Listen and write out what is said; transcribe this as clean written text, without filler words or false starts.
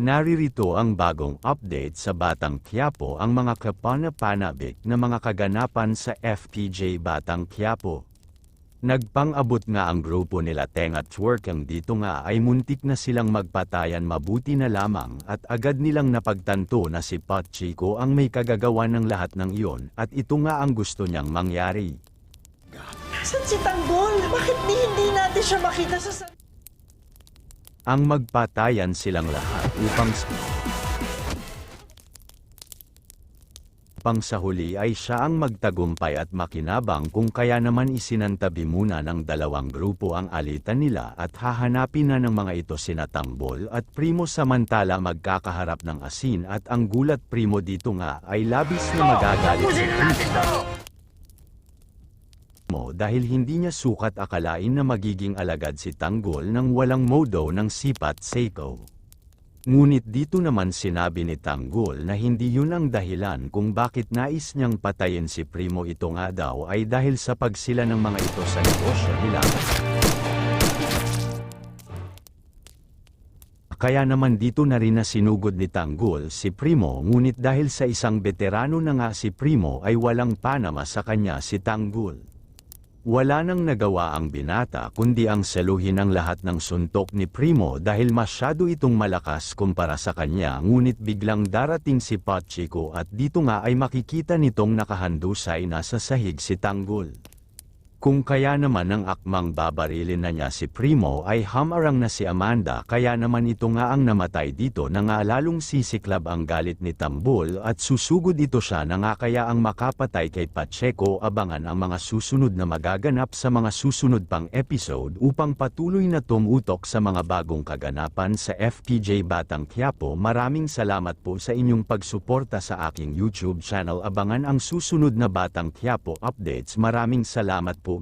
Naririto ang bagong update sa Batang Quiapo, ang mga kapana-panabik na mga kaganapan sa FPJ Batang Quiapo. Nagpang-abot nga ang grupo nila Teng at Twerkang dito nga ay muntik na silang magpatayan, mabuti na lamang at agad nilang napagtanto na si Pat Chico ang may kagagawa ng lahat ng iyon at ito nga ang gusto niyang mangyari. Saan si Tanggol? Bakit hindi natin siya makita sa... Ang magpatayan silang lahat upang sa huli ay siya ang magtagumpay at makinabang, kung kaya naman isinantabi muna ng dalawang grupo ang alitan nila at hahanapin na ng mga ito sina Tanggol at Primo, samantala magkakaharap ng asin at ang gulat Primo dito nga ay labis na magagalit si Primo dahil hindi niya sukat akalain na magiging alagad si Tanggol ng walang modo ng sipat Seiko. Ngunit dito naman sinabi ni Tanggol na hindi yun ang dahilan kung bakit nais niyang patayin si Primo. Ito nga daw ay dahil sa pagsila ng mga ito sa negosyo nila. Kaya naman dito na rin na sinugod ni Tanggol si Primo, ngunit dahil sa isang veterano na nga si Primo ay walang panama sa kanya si Tanggol. Wala nang nagawa ang binata kundi ang saluhin ang lahat ng suntok ni Primo dahil masyado itong malakas kumpara sa kanya, ngunit biglang darating si Pat Chico at dito nga ay makikita nitong nakahandusay na sa sahig si Tanggol. Kung kaya naman ang akmang babarilin na niya si Primo ay hamarang na si Amanda, kaya naman ito nga ang namatay dito na nga lalong sisiklab ang galit ni Tanggol at susugod ito siya na nga kaya ang makapatay kay Pacheco. Abangan ang mga susunod na magaganap sa mga susunod pang episode upang patuloy na tumutok sa mga bagong kaganapan sa FPJ Batang Quiapo. Maraming salamat po sa inyong pagsuporta sa aking YouTube channel. Abangan ang susunod na Batang Quiapo updates. Maraming salamat po. God